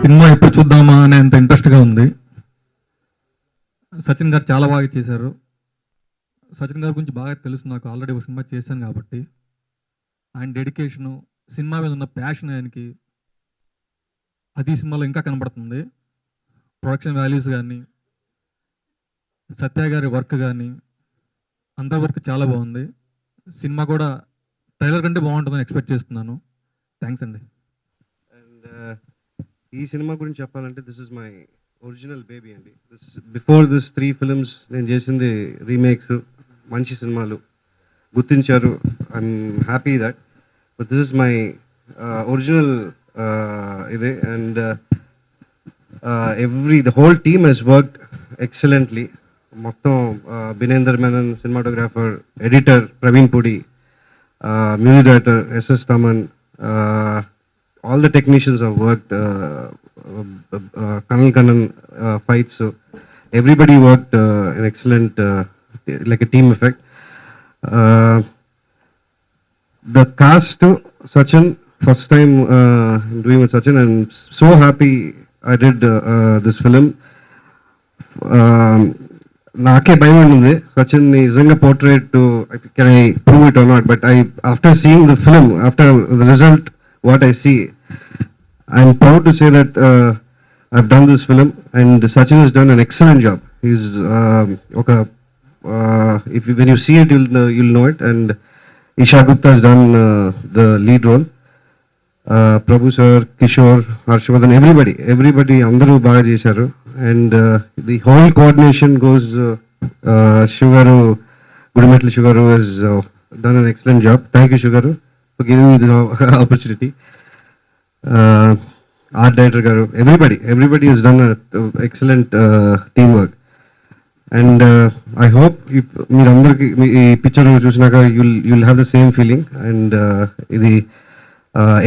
Cinema ఎప్పుడు చూద్దామా అనేంత ఇంట్రెస్ట్గా ఉంది. సచిన్ గారు చాలా బాగా చేశారు. సచిన్ గారి గురించి బాగా తెలుసు నాకు, ఆల్రెడీ ఒక సినిమా చేశాను కాబట్టి. ఆయన డెడికేషను, సినిమా మీద ఉన్న ప్యాషన్ ఆయనకి అది సినిమాలో ఇంకా కనబడుతుంది. ప్రొడక్షన్ వాల్యూస్ కానీ, సత్య గారి వర్క్ కానీ, అందరి వర్క్ చాలా బాగుంది. సినిమా కూడా ట్రైలర్ కంటే బాగుంటుందని ఎక్స్పెక్ట్ చేస్తున్నాను. థ్యాంక్స్ అండి. అండ్ ఈ సినిమా గురించి చెప్పాలంటే this is my original baby అండి. బిఫోర్ దిస్ 3 ఫిల్మ్స్ నేను చేసింది రీమేక్స్, మంచి సినిమాలు గుర్తించారు. I'm happy that. But this is my original ఇదే. And the whole team has worked excellently. మొత్తం Binender Menon cinematographer, editor Praveen Pudi, music director SS Thaman, all the technicians have worked, Kannan fights, so everybody worked an excellent, like a team effect. The cast, Sachin, first time doing with Sachin, and so happy I did this film. నాకే భయం ఉంది సచిన్ నిజంగా portrait can I prove it or not, but I after seeing the film, after the result what I see, I'm proud to say that I've done this film and Sachin has done an excellent job. He's when you see it, you'll know it. And Esha Gupta has done the lead role. Prabhu sir, Kishore, Harshavardhan, everybody andaru baga chesaru. And the whole coordination goes Shugaru, Gudumetla Shugaru has done an excellent job. Thank you Shugaru for giving me the opportunity. Art director garu, everybody has done excellent teamwork. And I hope meer andarki ee picture chusinaga you'll have the same feeling. And the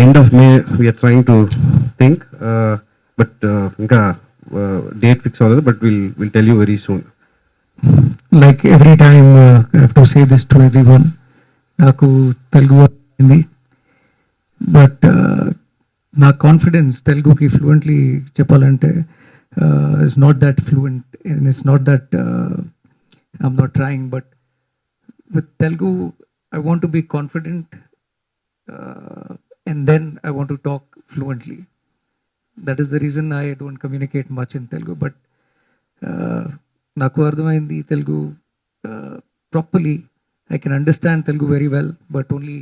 end of May we are trying to think, but inka date fix avvadu, but we'll tell you very soon. Like every time I have to say this to everyone, naku Telugu hindi, but నా confidence తెలుగుకి fluently చెప్పాలంటే it's not that fluent and it's not that I'm not trying, but with Telugu I want to be confident and then I want to talk fluently. That is the reason I don't communicate much in Telugu. But నాకు అర్థమైంది Telugu properly. I can understand Telugu very well, but only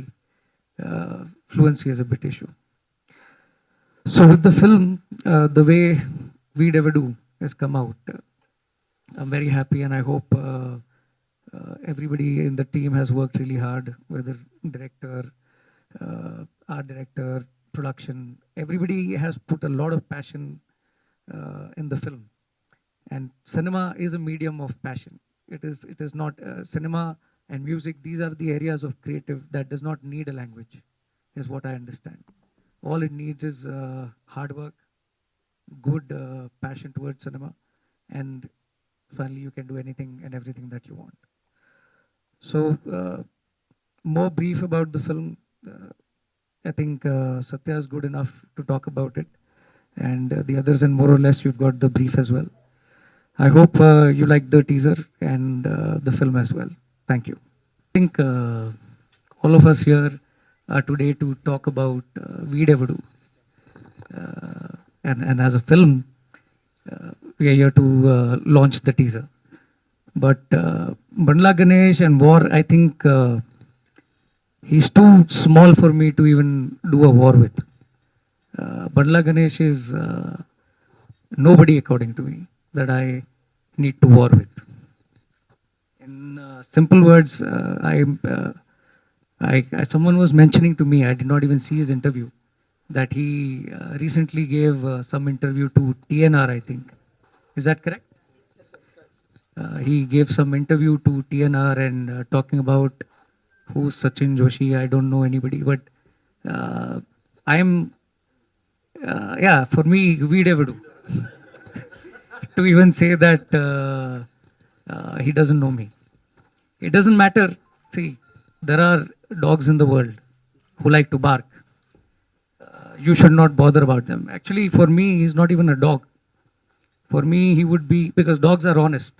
fluency is a bit issue. So with the film, the way Veedevadu has come out, I'm very happy, and I hope everybody in the team has worked really hard, whether director, art director, production. Everybody has put a lot of passion in the film. And cinema is a medium of passion. It is not cinema and music. These are the areas of creative that does not need a language, is what I understand. All it needs is hard work, good passion towards cinema, and finally you can do anything and everything that you want. So more brief about the film, I think Satya is good enough to talk about it, and the others, and more or less you've got the brief as well. I hope you like the teaser and the film as well. Thank you. I think all of us here are today to talk about Veedevadu. And as a film, we are here to launch the teaser. But Bandla Ganesh and War, I think he's too small for me to even do a war with. Bandla Ganesh is nobody, according to me, that I need to war with. In simple words, someone was mentioning to me, I did not even see his interview, that he recently gave some interview to TNR, I think. Is that correct? He gave some interview to TNR and talking about who's Sachin Joshi. I don't know anybody, but for me, Veedevadu. To even say that he doesn't know me. It doesn't matter. See, there are dogs in the world who like to bark. you should not bother about them. Actually, for me, he's not even a dog. For me, he would be, because dogs are honest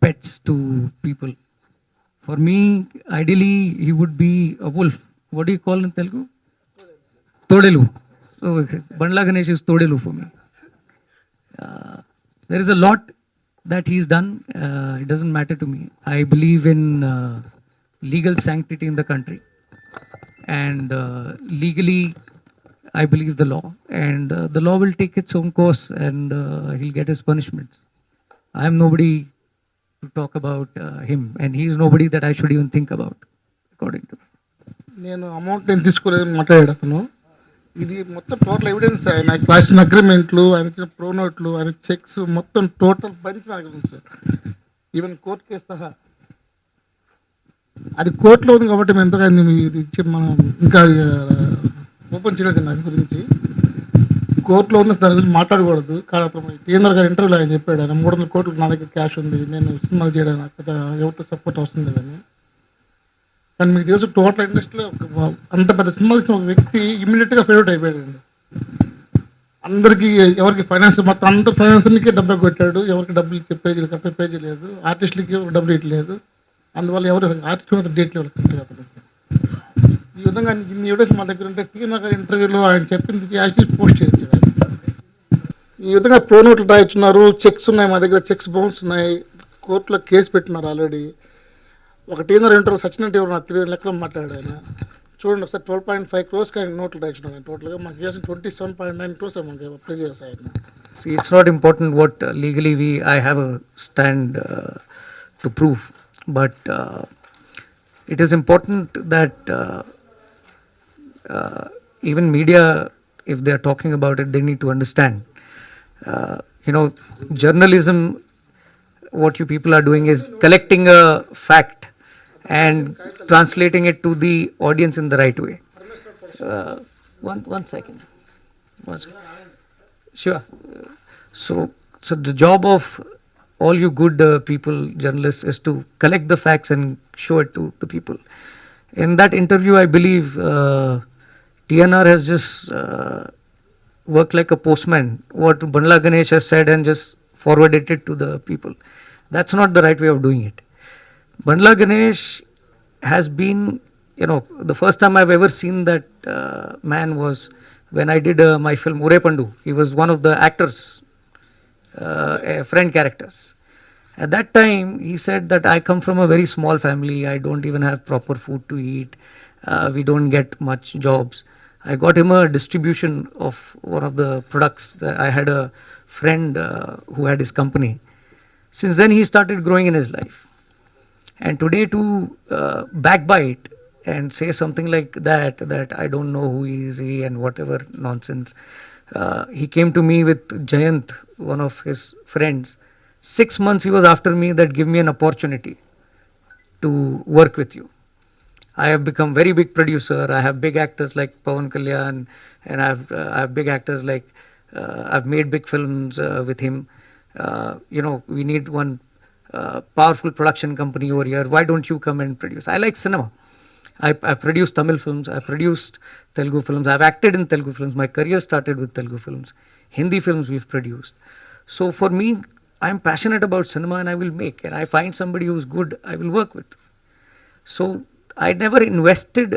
pets to people. For me, ideally, he would be a wolf. What do you call in Telugu? Todelu. So, Bandla Ganesh is Todelu for me. There is a lot that he's done. It doesn't matter to me. I believe in legal sanctity in the country. And legally, I believe the law. And the law will take its own course and he'll get his punishment. I am nobody to talk about him. And he is nobody that I should even think about, according to me. నేను amount నేను తీసుకోలేదని మాట్లాడాడు అతను. ఇది మొత్తం total evidence, ఆయన రాసిన అగ్రిమెంట్లు, ఆయన ఇచ్చిన ప్రోనోట్లు, ఆయన చెక్స్, మొత్తం టోటల్ బంచ్ నాకు ఉంది సార్. ఈవెన్ కోర్టు కేసు సహా అది కోర్టులో ఉంది కాబట్టి మేము ఎంతగా ఇది ఇచ్చి మనం ఇంకా ఓపెన్ చేయలేదు దాని గురించి. కోర్టులో ఉంది, దాని గురించి మాట్లాడకూడదు. కానీ అతను టీఎన్ఆర్ గారు ఇంటర్వ్యూలో ఆయన చెప్పాడు, ఆయన 300 కోట్లు నా దగ్గర క్యాష్ ఉంది, నేను సినిమాలు చేయడానికి నాకు ఎవరితో సపోర్ట్ అవసరం లేదని. కానీ మీకు తెలుసు టోటల్ ఇండస్ట్రీలో అంత పెద్ద సినిమాలు ఇచ్చిన ఒక వ్యక్తి ఇమ్మీడియట్గా ఫేవరెట్ అయిపోయాడండి. అందరికీ ఎవరికి ఫైనాన్స్ మొత్తం అందరు ఫైనాన్స్కి డబ్బు కొట్టాడు, ఎవరికి డబ్బులు ఇచ్చే పేజీ లేదు, ఆర్టిస్టులకి డబ్బులు ఇవ్వలేదు. అందువల్ల ఎవరు ఆర్టిస్ట్ మీద డేట్లు ఇవ్వలేదు. అతను ఈ విధంగా ఇన్ని ఎవిడెన్స్ మా దగ్గర ఉంటే టీఎన్ఆర్ గారి ఇంటర్వ్యూలో ఆయన చెప్పింది యాక్చువల్లీ పోస్ట్ చేశాడు. ఈ విధంగా ప్రోనోట్లు రాయించున్నారు, చెక్స్ ఉన్నాయి మా దగ్గర, చెక్స్ బౌన్స్ ఉన్నాయి, కోర్టులో కేసు పెట్టినారు ఆల్రెడీ. ఒక టీఎన్ఆర్ ఇంటర్వ్యూ సచిన్ అంటే ఎవరు నాకు తెలియదు లెక్కలో మాట్లాడాడు ఆయన. చూడండి ఒకసారి 12.5 crores ఆయన నోట్లు రాయించున్నాను. టోటల్గా మాకు చేసిన 27.9 crores మనకి అప్లై చేశారు ఆయన. See, it's not important what legally I have a stand to prove, but it is important that even media, if they are talking about it, they need to understand. Journalism, what you people are doing is collecting a fact and translating it to the audience in the right way. One second. Sure. So the job of all you good people, journalists, is to collect the facts and show it to the people. In that interview, I believe TNR has just worked like a postman. What Bandla Ganesh has said and just forwarded it to the people. That's not the right way of doing it. Bandla Ganesh has been, the first time I've ever seen that man was when I did my film Ure Pandu. He was one of the actors, friend characters. At that time, he said that I come from a very small family. I don't even have proper food to eat. We don't get much jobs. I got him a distribution of one of the products. I had a friend who had his company. Since then, he started growing in his life. And today to backbite and say something like that I don't know who is he and whatever nonsense. He came to me with Jayant, one of his friends. 6 months he was after me that give me an opportunity to work with you. I have become very big producer. I have big actors like Pawan Kalyan, and I have big actors like I've made big films with him. We need one powerful production company over here. Why don't you come and produce? I like cinema. I produced Tamil films. I produced Telugu films. I've acted in Telugu films. My career started with Telugu films. Hindi films we've produced. So for me, I'm passionate about cinema and I will make. And I find somebody who's good, I will work with. So I never invested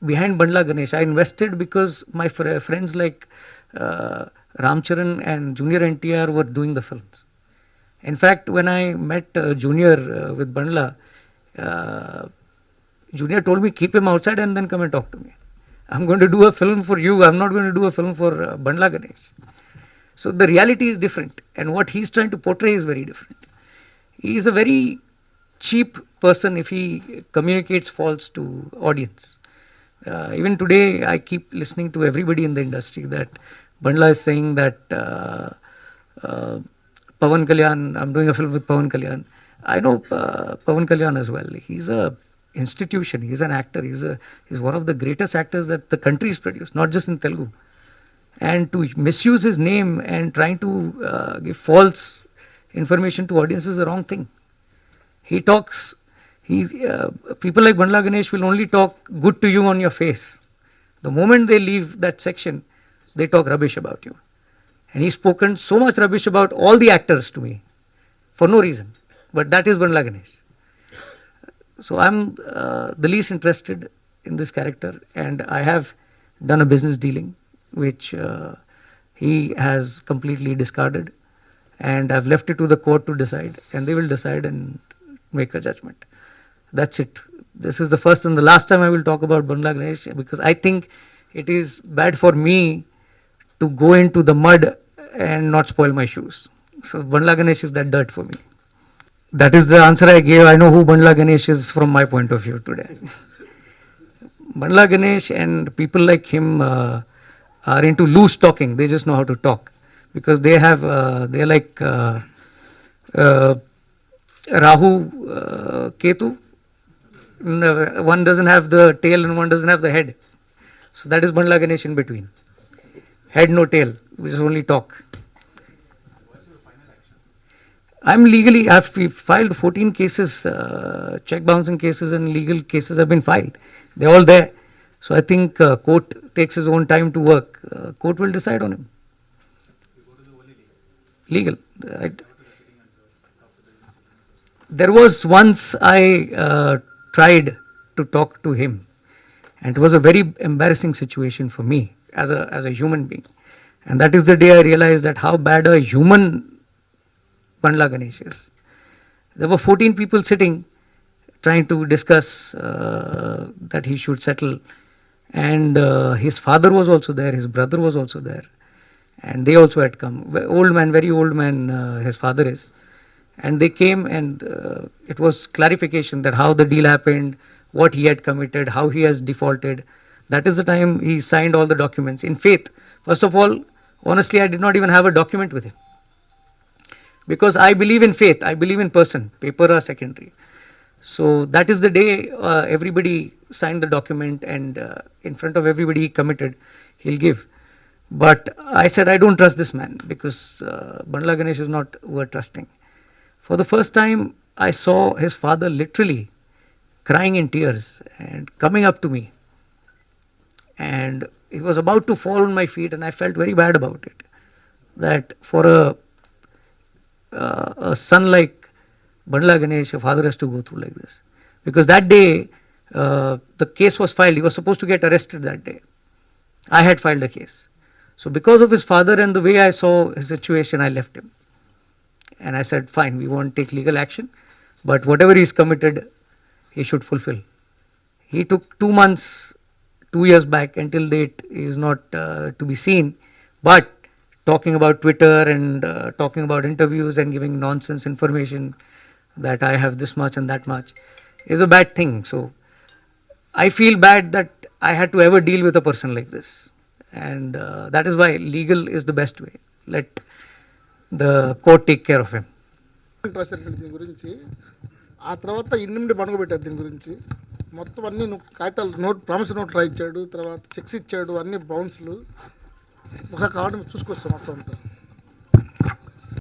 behind Bandla Ganesh. I invested because my friends like Ramcharan and Junior NTR were doing the films. In fact, when I met Junior with Bandla, Junior told me, keep him outside and then come and talk to me. I'm going to do a film for you. I'm not going to do a film for Bandla Ganesh. So the reality is different, and what he's trying to portray is very different. He is a very cheap person if he communicates false to audience. Even today, I keep listening to everybody in the industry that Bandla is saying that Pawan Kalyan, I'm doing a film with Pawan Kalyan. I know Pawan Kalyan as well. He's a institution. He's an actor. He's one of the greatest actors that the country has produced, not just in Telugu. And to misuse his name and trying to give false information to audience is the wrong thing. He talks. People like Bandla Ganesh will only talk good to you on your face. The moment they leave that section, they talk rubbish about you. And he's spoken so much rubbish about all the actors to me for no reason. But that is Bandla Ganesh. So I'm the least interested in this character, and I have done a business dealing which he has completely discarded, and I've left it to the court to decide, and they will decide and make a judgment. That's it. This is the first and the last time I will talk about Bandla Ganesh, because I think it is bad for me to go into the mud and not spoil my shoes. So Bandla Ganesh is that dirt for me. That is the answer I gave. I know who Bandla Ganesh is from my point of view today. Bandla Ganesh and people like him are into loose talking. They just know how to talk, because they have they're like Rahu, Ketu. One doesn't have the tail and one doesn't have the head. So that is Bandla Ganesh in between. Head no tail, we just only talk. I'm legally, I've filed 14 cases, check bouncing cases and legal cases have been filed. They're all there. So I think court takes his own time to work. Court will decide on him. Legal. Right. There was once I tried to talk to him, and it was a very embarrassing situation for me as a human being. And that is the day I realized that how bad a human Bandla Ganesh is. There were 14 people sitting trying to discuss that he should settle, and his father was also there, his brother was also there, and they also had come. Old man, very old man, his father is. And they came, and it was clarification that how the deal happened, what he had committed, how he has defaulted. That is the time he signed all the documents in faith. First of all, honestly, I did not even have a document with him, because I believe in faith, I believe in person, paper are secondary. So that is the day everybody signed the document, and in front of everybody he committed, he'll give. But I said, I don't trust this man, because Bandla Ganesh is not worth trusting. For the first time, I saw his father literally crying in tears and coming up to me. And he was about to fall on my feet, and I felt very bad about it. That for a son like Bandla Ganesh, a father has to go through like this. Because that day, the case was filed. He was supposed to get arrested that day. I had filed a case. So because of his father and the way I saw his situation, I left him. And I said, fine, we won't take legal action, but whatever he's committed, he should fulfill. He took 2 months, 2 years back, until date he is not to be seen, but talking about Twitter and talking about interviews and giving nonsense information that I have this much and that much is a bad thing. So I feel bad that I had to ever deal with a person like this. And that is why legal is the best way. Let the court take care of him. దీని గురించి ఆ తర్వాత ఇన్నిమిడి పడుకోబెట్టారు. దీని గురించి మొత్తం అన్ని కాగితాలు note promise note రాయించాడు, తర్వాత చెక్స్ ఇచ్చాడు, అన్ని బౌన్స్లు ఒక కావడం చూసుకొస్తాం మొత్తం అంతా.